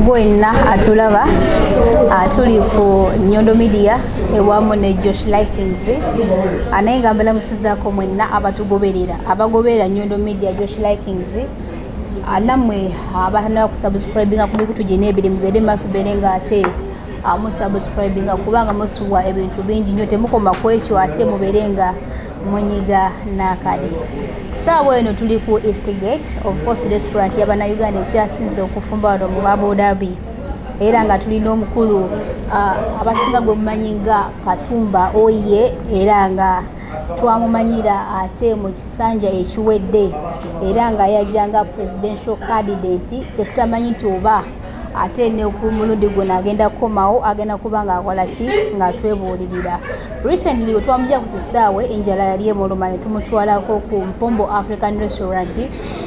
Gwenna atulaba tuli ku Nyondo Media ewamu ne Josh Likings anaye ngambala musizaako mwenna abatugoberera abagoberera Nyondo Media Josh Likings anamwe abana kusubscribinga ku mikutu gye n'ebiri mugende maaso berenga ate musubscribinga kubanga musuwa ebintu bingi nnyo temukoma ku ekyo ate muberenga munyiga n'akadi. Saawa eno tuli ku Eastgate Restaurant y'Abannayuganda ekyasinze okufumba wano mu Abu Dhabi era nga tulina omukulu abasinga gwe mumanyi nga Katumba oye era nga twamumanyira ate mu kisanja ekiwedde era nga yajjanga presidential candidate kyetutamanyi nti oba ate ne ku mulundi guno agenda kukomawo agenda kuba nga akola ki nga twebuulirira. Recently twamujja ku kisaawe enjala yali emuluma ne tumutwalako ku Mpombo African Restaurant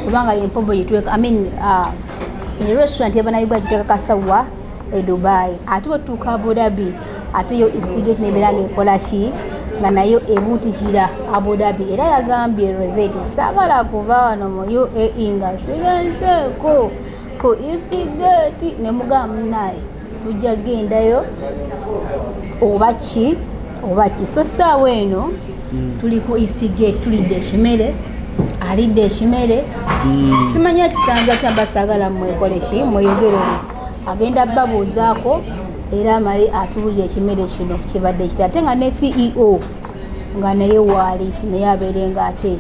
kubanga empombo yetweka restaurant y'Abannayuganda gitweka kasawa e Dubai ate wetuuka Abu Dhabi ate yo Eastgate nebeera ng'ekola ki nga nayo ebuutikira Abu Dhabi era yagambye Rozet saagala kuva wano mu UAE nga sigenzeeko ku Eastgate ne mugamba naye tujja gendayo oba ki so saawa eno tuli ku Eastgate tulidde ekimere alidde ekimere simanyi akisanza tamba saagala mwekole ki mweyogere agenda babuuzaako era amale atuulira ekimere kino kibadde kiti ate nga ne CEO nga naye waali naye abeerenga ate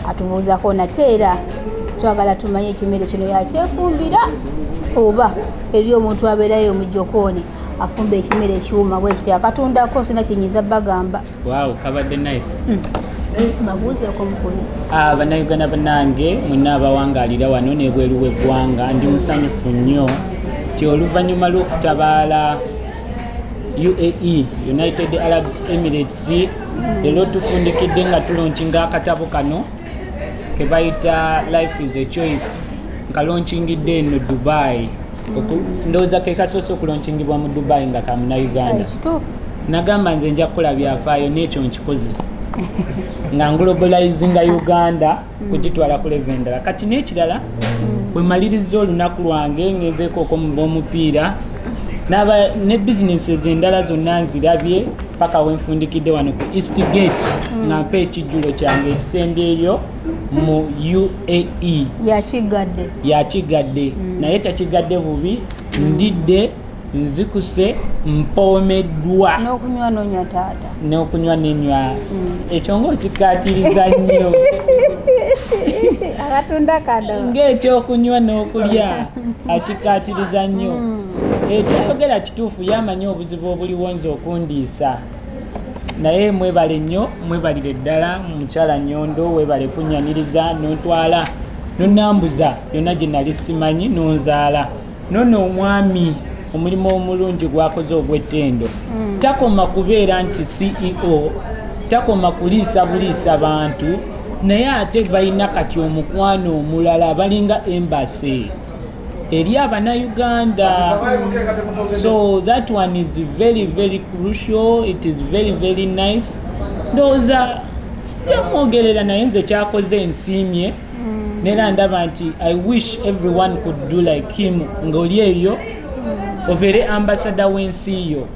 atubuuzaako nate era twagala tumanye ekimere kino yakyefumbira oba eri omuntu abeerayo mu jokooni afumba ekimere ekiwuma bwe kiti akatundako sina kyenyiza bagamba. Wow, kabadde nice. Babuuzeeko mukulu. Bannayuganda bannange mwenna abawangaalira wano n'ebweru w'eggwanga ndi musanyufu nnyo ti oluvannyuma lw'okutabaala UAE United Arab Emirates leero tufundikidde nga tulonkinga akatabo kano ke bayita Life is a Choice nkalonkingidde eno Dubai ndowooza ke kasoose okulonkingibwa mu Dubai nga ka munnayuganda nagamba nze nja kukola byafaayo n'ekyo nkikoze nga globalizinga Uganda kugitwala ku level endala kati n'ekirala bwe maliriza olunaku lwange ngenzeeko omupiira ne bizinesi endala zonna nzirabye paka wenfundikidde wano ku Eastgate nga mpa ekijjulo kyange ekisembyeyo mu UAE yakigadde naye takigadde bubi ndidde nzikuse mpoomeddwa n'okunywa n'onywa taata n'okunywa n'enywa ekyo ng'okikkaatiriza nnyo abatunda kado ng'ekyokunywa n'okulya akikkaatiriza nnyo ekyayogera kituufu yamanyi obuzibu obuliwo nze okundiisa naye mwebale nnyo mwebalire ddala mukyala Nyondo weebale kunnyaniriza nontwala nonnambuza yonna gye nali simanyi nonzaala nono omwami omulimu omulungi gwakoze ogw'ettendo takoma kubeera nti CEO takoma kuliisa buliisa bantu naye ate balina kati omukwano omulala balinga embassy eri Abannayuganda. So that one is very very crucial. It is very very nice. Ndowooza sijamwogerera naye nze kyakoze nsiimye neera ndaba nti I wish everyone could do like him ng'oli eyo obeere ambassador w'ensi yo.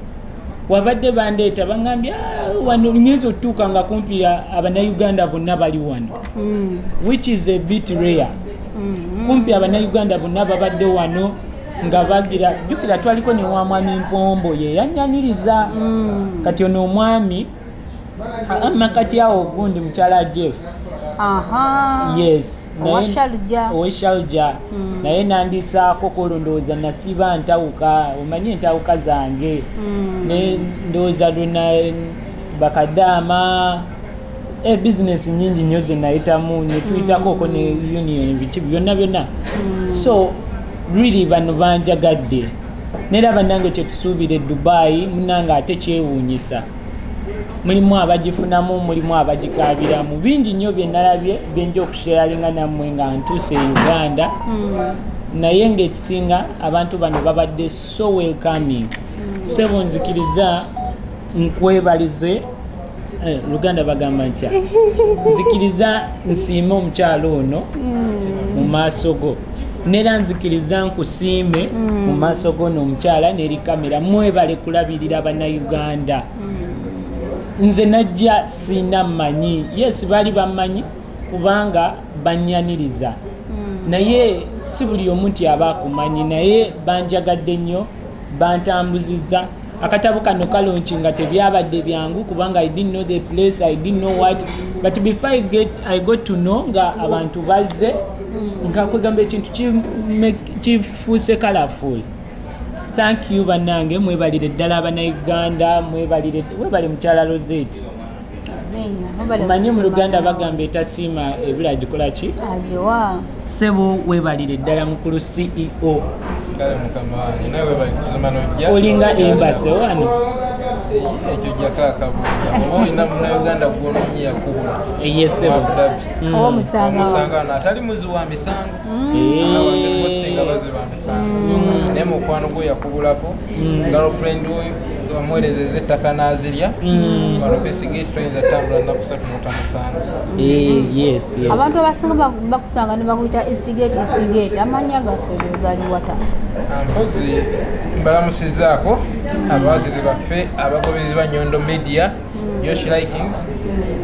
Wabadde bandeeta bangambye wano ngeze otuuka nga kumpi Abannayuganda bonna bali wano which is a bit rare. Kumpi Abannayuganda bonna babadde wano nga bagira jjukira twaliko ne wa mwami Mpombo ye yanyaniriza kati ono omwami amakati awo gundi mukyala Jeff yes oweshalja naye nandisaako kolondooza nasiba ntawuka omanyi entawuka zange ne ndowooza lwena bakadaama business nyingi nnyo ze nayitamu ne tuyitakooko ne union biki byonna so really bano banjagadde neera bannange kyetusuubira e Dubai munange ate kyewuunyisa mulimu abagifunamu mulimu abagikaabiramu bingi nnyo bye nalabye byenja okusharinga nammwe nga ntuuse e Uganda naye ng'ekisinga abantu bano babadde so welcoming sebo nzikiriza nkwebalize Luganda bagamba ntya nzikiriza nsiime omukyalo ono mu maaso go nera nzikiriza nkusiime mu maaso gono omukyala n'eri kamera mwebale kulabirira bannayuganda. Nze najja sina mmanyi, yes baali bammanyi kubanga bannyaniriza, naye si buli omu nti aba akumanyi, naye banjagadde nnyo, bantambuzizza. Akatabo kano kalonki nga tebyabadde byangu kubanga I didn't know the place, I didn't know what, but before I got to know nga abantu bazze nga kwegamba ekintu kifuuse colorful. Thank you bannange, mwebalire ddala abannayuganda, webale mukyala Rozet. Manyi mu Luganda bagamba etasiima ebira gikola ki? Ajowa. Sebo webalire ddala mukulu CEO. Kale mukama wange nawe webali kusoma n'ojja. Olinga embase wano. Ekyo jjako akabuuza. Oba olina munnayuganda gw'onomye yakubula. Yes sebo. Oba musanga. Omusanga atali muzi wa misango. Abantu tebasinga bazi ba misango. Naye mukwano gwe yakubulako. Girlfriend we bamuweerezeza ettaka n'azirya. Wano ku Eastgate tuyinza tambula nnaku 3 mu 5. Yes. Abantu abasinga bakusanga ne bakuyita Eastgate. Amanya gaffe gali wata. Mpozi mbalamusizaako abawagizi baffe abagoberezi ba Nyondo Media Youtube.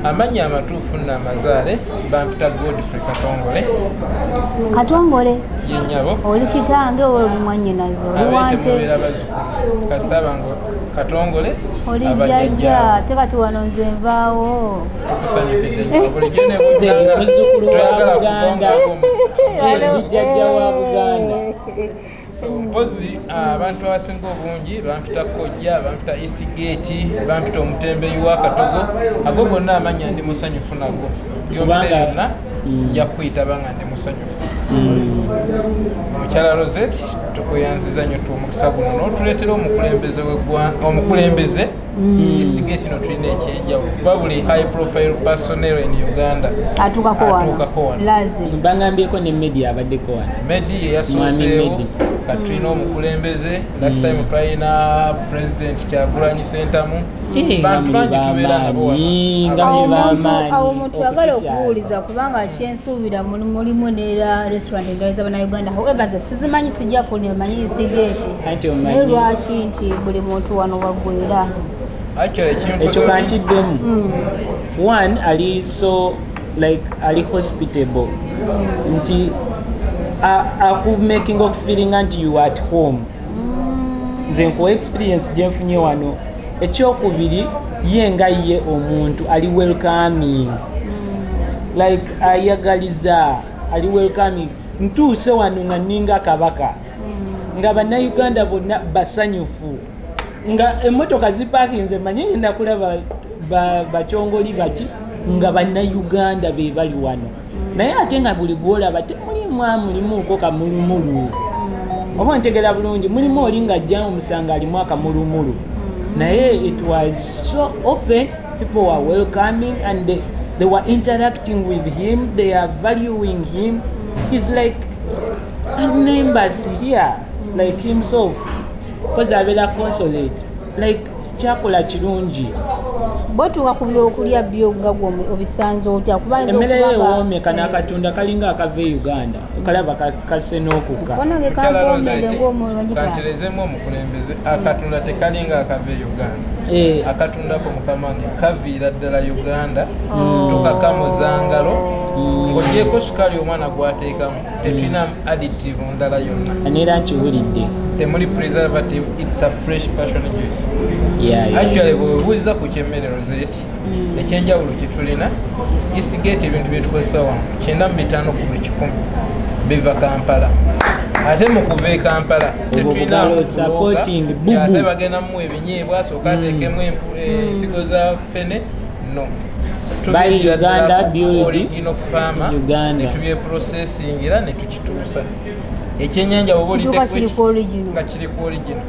Amanya amatuufu n'amazaale bampita Godfrey Katongole. Ye nnyabo. Oli kitange oli mwannyinaze oli wante. Kasaba ngo Katongole. Oli jjajja tekati wano nze nvaawo. Tukusanyukidde nnyo. Bulijjo ne bujjanga tuyagala kubanga Jjajja wa Buganda. Mpozi abantu abasinga obungi bampita Kojja, bampita Eastgate, bampita omutembeyi wa Katogo. Ago gonna amanya ndi musanyufu nago. Yomuseerana yakwita banga ndi musanyufu. Mukyala Rozet tukuyanziza nnyo omukisa guno n'otuleetera omukulembeze Eastgate no tulina ekyenjawulo kuba buli high profile personnel in Uganda atuukako wano. Lazima. Bangambyeko ne media abaddeko wano. Media yasooseewo Katrina omukulembeze, last time twalina President Kyagulanyi Ssentamu. Bantu bangi tubeera nabo wano. Awo omuntu agala okuwuliza kubanga kyensuubira mulimu n'era restaurant engali z'Abannayuganda. However nze sizimanyi sijja kulya manyi Eastgate. Naye lwaki nti buli muntu wano waggwera. Ekyo kankiddemu. One ali so like ali hospitable. Nti aku making of feeling anti you at home. Nze nkuwa experience gyenfunye wano. Ekyokubiri ye nga ye omuntu ali welcoming. Like ayagaliza ali welcoming. Ntuuse wano nga ninga kabaka. Nga bannayuganda bonna basanyufu. Nga emmotoka zipakinze manyi ngenda kulaba bakyongoli baki nga bannayuganda be bali wano. Naye ate nga buli gwolaba mulimuko kamulumulu. Oba ntegera bulungi mulimu oli nga ajja omusanga alimu akamulumulu. Naye it was so open, people were welcoming and they were interacting with him, they are valuing him. He's like his neighbors here, like himself. Because abeera consolate, like kyakola kirungi. Botuuka ku byokulya byogga obisanze otya kubanza emmere yewoomye kana akatunda kalinga akava e Uganda okalaba kase n'okukka kanterezemu omukulembeze akatunda tekalinga akava e Uganda akatundako mukamange kaviira ddala Uganda tukakamuzangalo ng'ogyeko sukaali omwana gwateekamu tetulina additive ndala yonna aneera nkiwulidde temuli preservative, it's a fresh passion juice. Actually bwebuuliza ku kyemmere Rozet ekyenjawulo kyetulina Eastgate ebintu byetukozesa wano 9.5 ku buli 100 biva Kampala ate mu kuva e Kampala tetulina ate bagendamu ebinyeebwa asooka ateekemu ensigo za fene no Uganda original farmer netubye processing era netukituusa ekyenyanja nga kiri ku original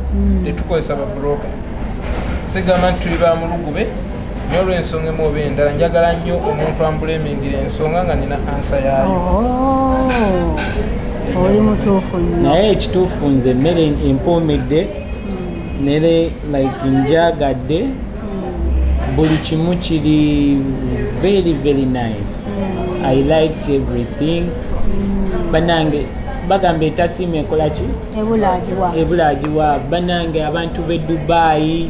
tetukozesa babroka sigamba nti tuli ba mulugube n'olw'ensonga emu oba endala njagala nnyo omuntu ambulemingira ensonga nga nina ansa yaayo oli mutuufu nnyo naye ekituufu nze emmere empoomedde nere like njagadde buli kimu kiri very very nice. I liked everything. Banange bagamba etasiima ekola ki ebulaagiwa banange abantu b'e Dubai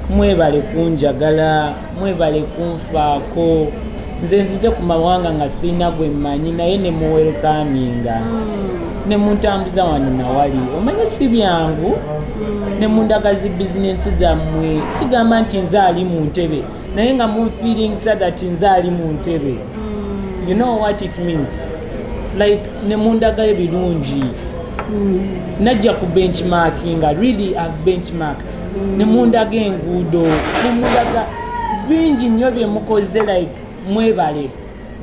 mwebale kunjagala mwebale kunfaako nze nzize ku mawanga nga sirina gwe mmanyi naye ne muwelkaminga ne muntambuza wano nawali omanye si byangu ne mundagazi bizinensi zammwe sigamba nti nze ali mu ntebe naye nga munfeelingisa that nze ali mu ntebe you know what it means like ne mundagayo birungi najja ku benchmarkinga really I've benchmarked ne mundaga enguudo ne mundaga bingi nnyo bye mukoze like mwebale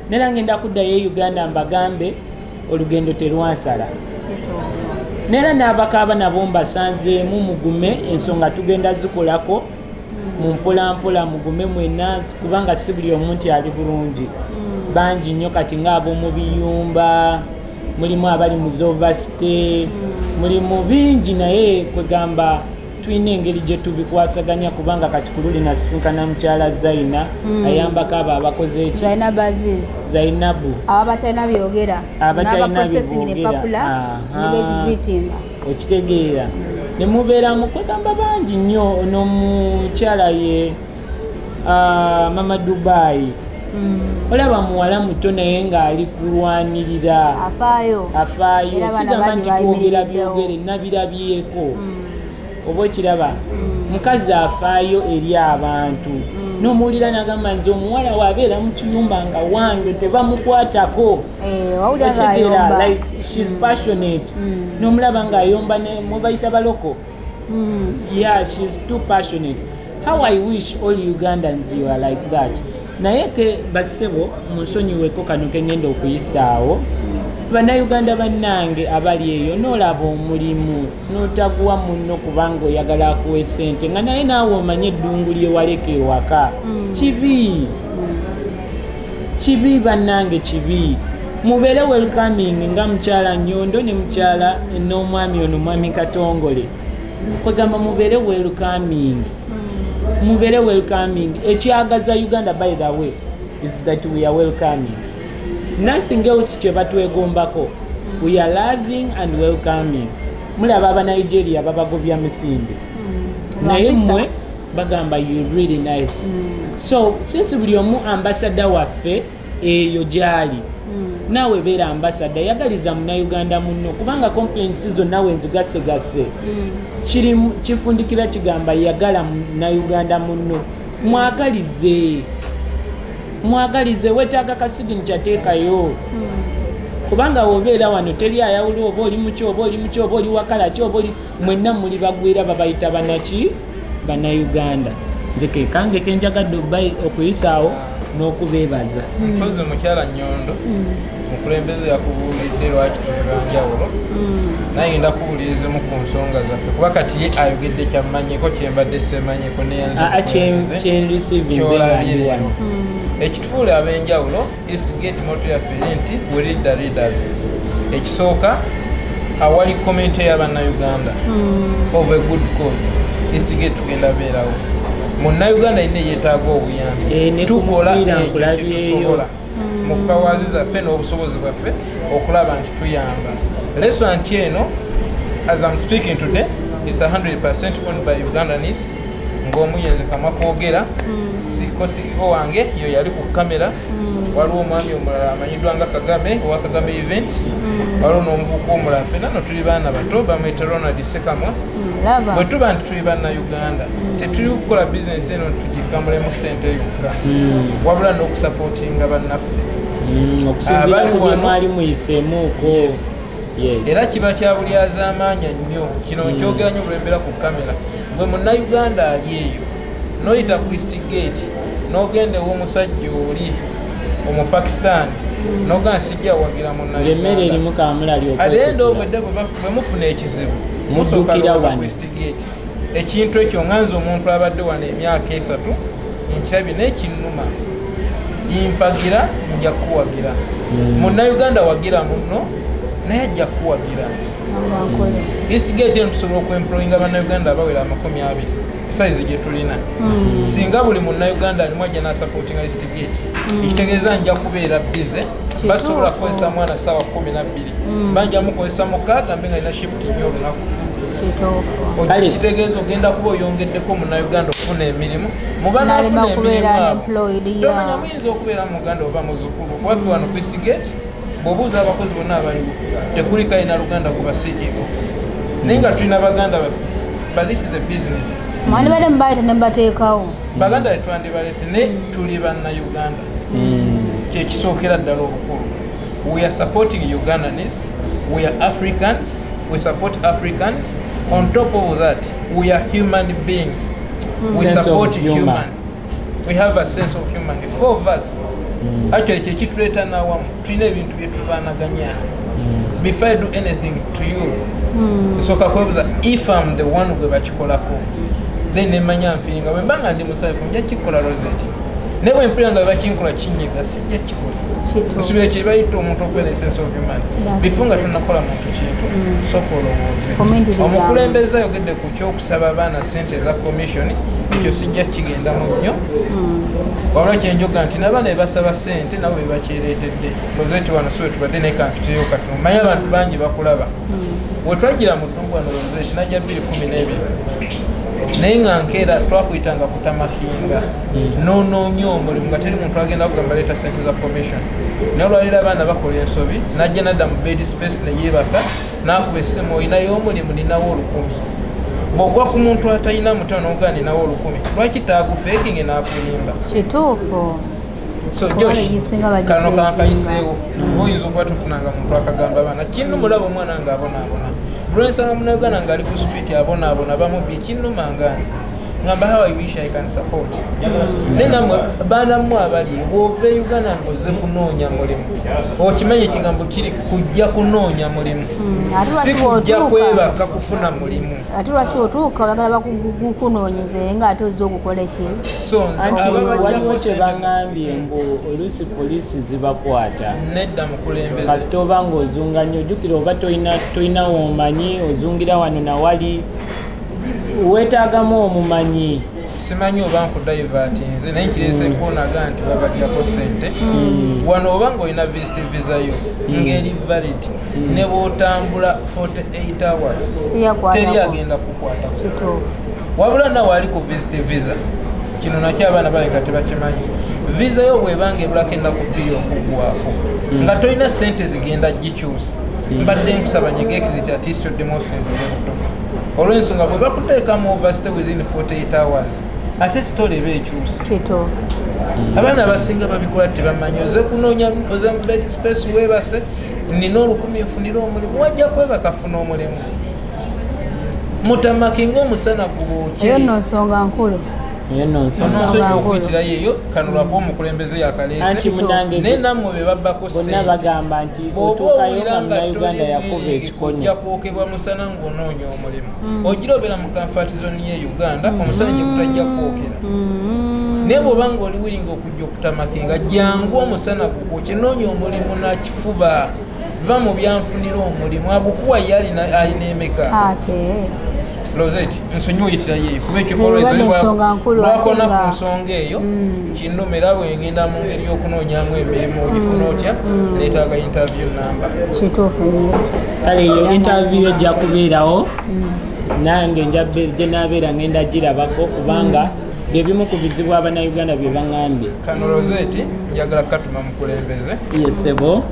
nera ngenda kuddayo Uganda mbagambe olugendo terwansala nera n'abakaaba nabo mbasanzeemu mugume ensonga tugenda zikolako mumpolampola mugume mwenna kubanga si buli omuntu ali bulungi bangi nnyo kati ng'ab'omu biyumba mulimu abali mu zovasite mulimu bingi naye kwegamba tulina engeri gye tubikwasaganya kubanga kati kululi nasinkana mukyala Zaina ayambako abo abakoze eki Zainabu abatalina byogera okitegeera ne mubeeramu kwegamba bangi nnyo n'omukyala ye mama Dubai olaba muwala muto naye ng'ali kulwanirira afaayo sigamba nti twogera byogere nabirabyeko oba okiraba mukazi afaayo eri abantu n'omuwulira n'agamba nze omuwala waabeera mu kiyumba nga wange tebamukwatako otegeera like she's passionate n'omulaba ng'ayomba mubayita baloko yeah she's too passionate how I wish all Ugandans you are like that naye ke basebo munsonyiweko kano kengenda okuyisaawo bannayuganda bannange abali eyo n'olaba omulimu n'otaguwa munno kubanga oyagala akuwa esente nga naye naawe omanye eddungu lyewaleka ewaka kibi bannange kibi mubeere welcoming nga mukyala Nyondo ne mukyala n'omwami ono mwami Katongole kwegamba mubeere welcoming ekyagaza Uganda by the way is that we are welcoming nothing else kye batwegombako we are loving and welcoming mulaba abanigeria babagobya misinde naye mmwe bagamba you really nice so since buli omu ambassador waffe eyo gyali nawe beera ambassador yagaliza munnayuganda munno kubanga complaints zonna we nzigasegase kifundikira kigamba yagala munnayuganda munno mwagalize wetaaga kasidi nkyateekayo kubanga wobeera wano teri ayawula oba oli muki oba oli wakala ki oba oli mwenna muli bagwira babayita banaki bannayuganda nze kekange kenjagadde okuyisaawo n'okubeebaza mpozi mukyala Nyondo mukulembeze yakubuulidde lwaki tulibanjawulo naye ngenda kubuulirizamu ku nsonga zaffe kuba kati ye ayogedde kyammanyeko kyembadde semanyeko neyankyolabye ekitufuule ab'enjawulo Eastgate moto yaffe nti we read the readers ekisooka awali komenti ey'abannayuganda of a good cause Eastgate tugenda beerawo munnayuganda yina yeetaaga obuyambi tukola ekyo kyetusobola mu pawazi zaffe n'obusobozi bwaffe okulaba nti tuyamba restaurant eno as I'm speaking today is 100% owned by Ugandanese ng'omuyenze kamwa kwogera siko CEO wange yo yali ku kamera waliwo omwami omulala amanyiddwa nga Kagame owa Kagame events waliwo n'omuvubuka omulala ffenna no tuli baana bato bamwita Ronald Sekamwa bwe tuba nti tuli bannayuganda tetuli kukola bizinesi eno tugikamulemu ssente yokka wabula n'okusapootinga bannaffe okusinziira ku bye mwali muyiseemuuko era kiba kya bulyazaamaanya nnyo kino nkyogera nnyo bulembera ku kamera bwe munnayuganda ali eyo noyita ku Eastgate n'ogenda ew'omusajja oli omupakistan n'ogamba sijja wagira munnayuganda erimu kamulali agenda obwedde bwe mufuna ekizibu musookera ku Eastgate ekintu ekyo nganza omuntu abadde wano emyaka 3 nkirabye n'ekinnuma yimpagira nja kuwagira munnayuganda wagira muno naye ajja kuwagira Eastgate eno tusobola okwemployinga bannayuganda abawera 20 size gye tulina singa buli munnayuganda alimu ajja n'asapootinga Eastgate ekitegeeza nja kubeera bize basobola kukozesa mwana ssaawa 12 banja mukozesa mukaaga mbe nga ina shift nnyo olunaku kitegeeza ogenda kuba oyongeddeko munnayuganda okufuna emirimu mubana afuna emirimutomanya muyinza okubeera mu Uganda oba muzukulu waffe wano ku Eastgate bw'obuuza abakozi bonna abaliwo tekuli kalina Luganda ku basiigiro naye nga tulina baganda baffe but this is a business mwandibadde mubayita ne mbateekawo baganda tetwandibalese ne tuli bannayuganda kyekisookera ddala obukulu we are supporting Ugandans we are Africans we support Africans on top of that we are human beings we support human we have a sense of human the four of us actually kyekituleeta nawamu tulina ebintu byetufaanaganya before I do anything to you soka kwebuza if I'm the one gwe bakikolako then nemanya nfiringa bwe mbanga ndi musaifu nja kikola Rozet ne bwe mpira nga bakinkola kinyiga sijja kikola nsubira kye bayita omuntu okubeera essence of human before nga tunakola muntu kintu soka olowooze omukulembeze ayogedde ku kyokusaba abaana sente eza commission ekyo sijja kigendamu nnyo wabula kyenjoga nti n'abaana bebasaba sente nabo bebakyereetedde Rozet wano siwe tubadde naye kantu tiriyo katono manye abantu bangi bakulaba wetwagira mu ddungu wano Rozet najja 2012 naye nga nkeera twakuyitanga kutamakinga nonoonyo omulimu nga teri muntu agenda kugamba leeta sente za formation naye olwalira abaana bakola ensobi najja nadda mu bed space neyeebaka n'akuba essimu oyinayo omulimu ninawo 1,000 bw'ogwa ku muntu atalina mutono n'ogaa ninawo 1,000 lwaki taagufeekinge n'akulimba kituufu so Josh kano kankayiseewo oyinza okuba tofunanga muntu akagamba abaana kinnumulaba omwana ng'abonaabona Brunsanga Munnayuganda ng'ali ku street abonaabona bamubbi kinnumanga nze ngamba how I wish I can support ne namwe baana mmwe abali bw'ova e Uganda ngoze kunoonya mulimu okimenye ekigambo kiri kujja kunoonya mulimu si kujja kwebaka kufuna mulimu ate lwaki otuuka bagala bakunoonyeze nga ate ozza okukola ki so waliwo kyebaŋambye mbu oluusi poliisi zibakwata nedda mukulembeze kasita oba ng'ozunga nnyo ojjukira oba tolina womanyi ozungira wano nawali weetaagamu omumanyi simanyi oba nkudivert nze naye nkirese nkuonaga nti babajjako sente wano oba ng'olina visit visa yo ng'eri valid ne bw'otambula 48 hours teri agenda kukwata wabula nawe ali ku visit visa kino nakyo abaana baleka tebakimanyi visa yo bw'ebanga ebulako ennaku bbiri okuggwako nga tolina sente zigenda gikyusa mbadde nkusaba nyega exit ati toddemu osinzire buto olw'ensonga bwe bakuteekamu overstay within 48 hours ate sitole eba ekyusa abaana abasinga babikola tebamanyi oze kunoonya oze mu bed space weebase nina 1,000 nfunira omulimu wajja kwebaka funa omulimu mutamakinga omusana gubookye eyo nno nsonga nkulu onosonyi okuyitirayo eyo kanulwako omukulembeze yakaleese naye nammwe be babbako bonna bagamba nti otuukayo nga Munnayuganda yakuba ekikone ojja kwokebwa musana ng'onoonya omulimu ogira obeera mu comfort zone ye Uganda omusana gye gutajja kwokera naye bw'oba ng'oli wiringa okujja okutamakinga jangu omusana gukwokye noonya omulimu nakifuba va mu byanfunira omulimu agukuwa ye alina emeka Rozet nsonyiwa oyitirayo eyo kuba ekikolwakona ku nsonga eyo kinnumira bwe ngenda mu ngeri y'okunoonyamu emirimu ogifuna otya neetaaga interview namba kale eyo interview ejja kubeerawo nange gye naabeera ngenda girabako kubanga byebimu ku bizibu Abannayuganda bye baŋŋambye kano Rozet njagala katuma mukulembeze yesebo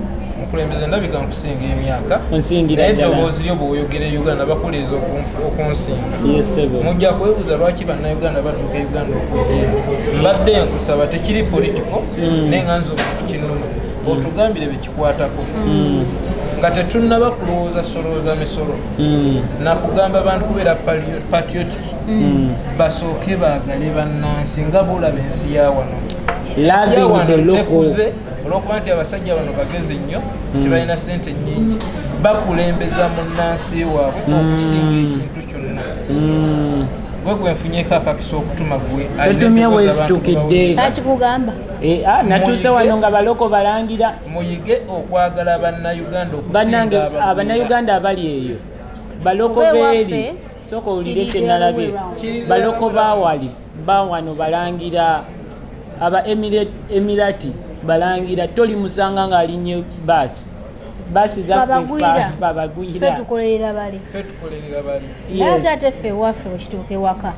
mukulembeze ndabika nkusinga emyaka onsingira naye eddoboozi lyo bw'oyogera Uganda bakuliza okunsinga mujja kwebuuza lwaki Bannayuganda badduka Uganda okugenda mbadde nkusaba tekiri politiko naye nga nze omuntu kinnuma otugambire bekikwatako nga tetunnaba kulowooza solooza misolo nakugamba abantu kubeera patriotic basooke baagale bannansi nga boolaba ensi ya wano tekuze olwokuba nti abasajja bano bagezi nnyo tebalina sente nnyingi bakulembeza munnansi waabwe okusinga ekintu kyonna gwe gwenfunyeko akakisa okutuma gwe totumye weesitukidde sakikugamba natuuse wano nga baloko balangira muyige okwagala Bannayuganda bannange Abannayuganda abali eyo baloko beeri sooka owulire kyenalabye baloko bawali bawano balangira aba emirati balangira toli musanga ng'alinye baasi basi za babagwira tukolerera bali naye ate ffe waffe wekituuka ewaka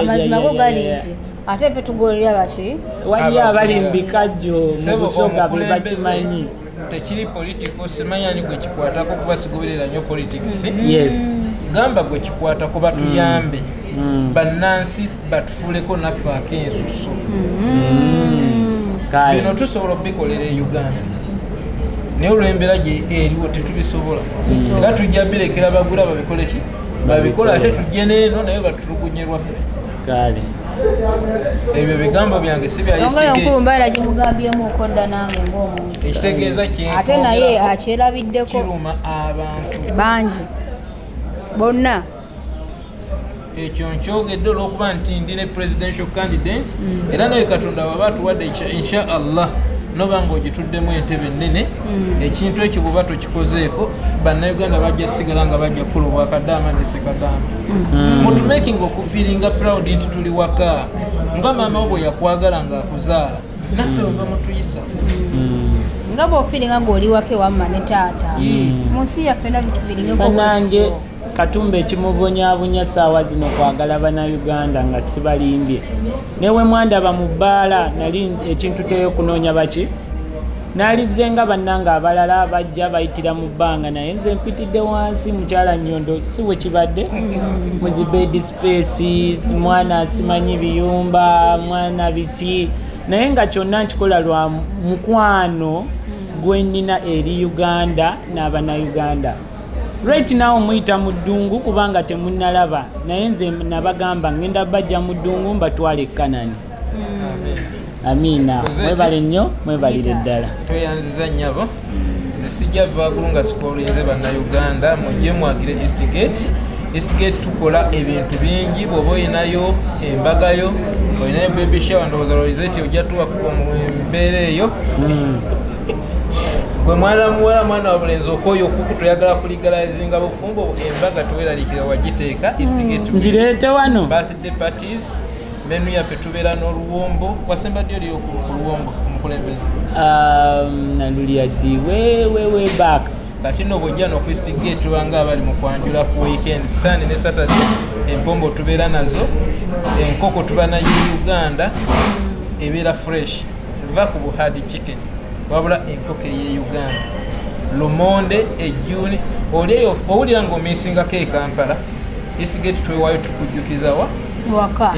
amazima go gali nti ate ffe tugolera baki wali abali mbikajjo mu busoga bwe bakimanyi tekiri political simanyani gwe kikwatako kuba sigoberera nnyo politics yes gamba gwe kikwatako batuyambe bannansi batufuuleko naffe ak'ensusu bino tusobola okubikolera e Uganda naye olw'embeera gye eriwo tetubisobola era tujja birekera bagula babikole ki babikola ate tujje neeno naye batulugunye lwaffe kale ebyo bigambo byange si bya Eastgate mbaera gimugambyemu okodda nange ng'omuntu ekitegeeza ate naye akyerabiddeko kiruma abantu bangi bonna ekyo nkyogedde olw'okuba nti ndi ne presidential candidate era naye Katonda waba atuwadde insha Allah noba ng'ogituddemu entebe ennene ekintu ekyo bw'oba tokikozeeko bannayuganda bajja sigala nga bajja kulubwa akadaama ne sekadaama mutumaking okufiiringa proud nti tuli waka nga maama wo bwe yakwagala ng'akuzaala naffe weba mutuyisa nga bw'ofiiringa ng'oli waka ewamma ne taata mu nsi yaffe na bitufiiringeko banange Katumba ekimubonyaabonya saawa zino kwagala bannayuganda nga sibalimbye newe mwandaba mu bbaala nali ekintu teyo kunoonya baki naalize nga bannanga abalala bajja bayitira mu bbanga naye nze mpitidde wansi mukyala Nyondo si we kibadde mu zibedi space mwana simanyi biyumba mwana biki naye nga kyonna nkikola lwa mukwano gwe nnina eri Uganda n'abannayuganda right now muyita mu ddungu kubanga temunnalaba naye nze nabagamba ngenda bajja mu ddungu mbatwale e Kanani amina mwebale nnyo mwebalire ddala tweyanziza nnyabo nze sijja vaagulu nga sikolinze bannayuganda mujje mwagire Eastgate tukola ebintu bingi bw'oba oyinayo embagayo oyinayo baby shower ndowooza Rozet ojja tuwa mu mbeera eyo gwe mwana muwala mwana wa bulenzi okwoyo okuku toyagala kuligalizinga bufumbo embaga teweraliikira wagiteeka Eastgate ngireete wano birthday parties menu yaffe tubeera n'oluwombo wasemba ddi oli okuluwombo omukulembeze nalulya ddi wewe back kati no bwojja n'oku Eastgate tubanga abali mu kwanjula ku weekend Sunday ne Saturday empombo tubeera nazo enkoko tuba nayo Uganda ebeera fresh va ku buhadi chicken wabula enkoko ye Uganda lumonde ejjuni olieyo owulira ng'omesingako e Kampala Eastgate twewaayo tukujjukizawa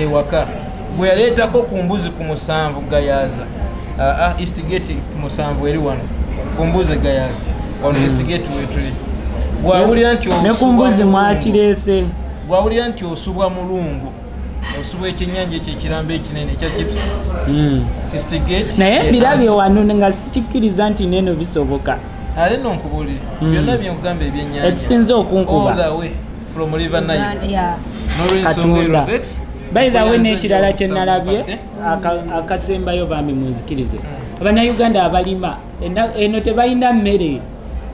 ewaka bwe yaleetako ku mbuzi ku 7 gayaza Eastgate 7 eri wano ku mbuzi gayaza wano Eastgate wetuli gwawulira nti ne ku mbuzi mwakireese gwawulira nti osubwa mulungu osubwa ekyennyanja ekyo ekirambo ekinene ekya chips Eastgate naye birabye wano nga sikikkiriza nti neno bisoboka ale nonkubulire byonna byokugamba ebyennyanja ekisinza okunkuba all the way from river Nile Katonda by the way n'ekirala kye nalabye akasembayo bambi munzikirize abannayuganda abalima eno tebalina mmere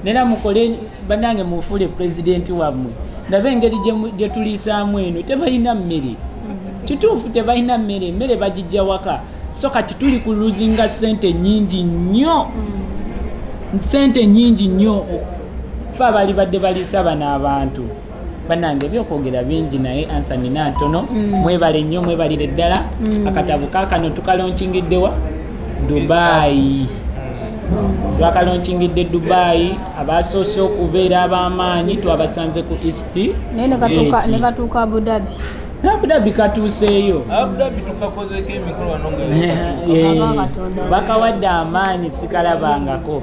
nera mukole bannange mufuule pulezidenti wammwe ndabe engeri gye tuliisaamu eno tebalina mmere kituufu tebalina mmere bagijja waka so kati tuli ku luzinga sente nyingi nnyo fe abali badde baliisa bano abantu bannange ebyokwogera bingi naye ansa nina ntono mwebale nnyo mwebalire ddala akatabo kakano tukalonkingiddewa Dubai twakalonchingidde Dubai abasoose okubeera ab'amaanyi twabasanze ku East ne katuuka Abu Dhabi Abu Dhabi katuuseeyo Abu Dhabi tukakozeeko emikolo wanonga bakawadde amaanyi sikalabangako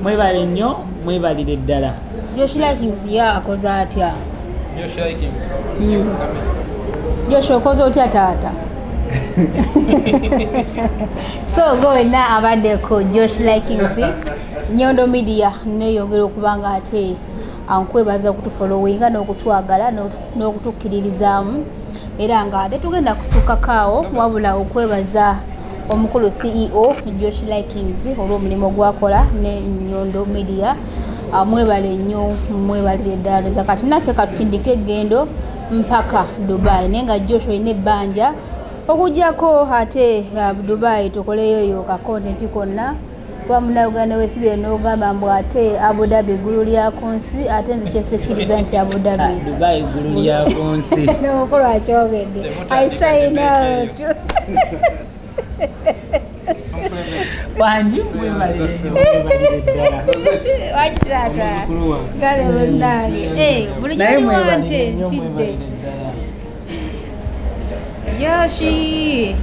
mwebale nnyo mwebalire ddala Josh Likings ya akoze atya Josh Likings Josh okoze otya taata so gonna abadde ko Josh Likings Nyondo Media neyongera okubanga ate ankwebaza okutufollowinga n'okutwagala n'okutukkiririzaamu era nga ate tugenda kusukka kaawo wabula okwebaza omukulu CEO Josh Likings olw'omulimu gwakola ne Nyondo Media mwebale nnyo mwebalire ddala za kati naffe katutindika eggendo mpaka Dubai naye nga Josh olina ebbanja okujjako ate Dubai tukoleyo yo ka content konna kuba munnayuganda wesibire n'ogamba mbu ate Abu Dhabi eggulu lya ku nsi ate nze kyesikiriza nti Abu Dhabi Dubai eggulu lya ku nsi n'omukulu akyogedde I sign out wanji mwebalire ddala wagitata gale munnange bulijjo wante tidde Yoshi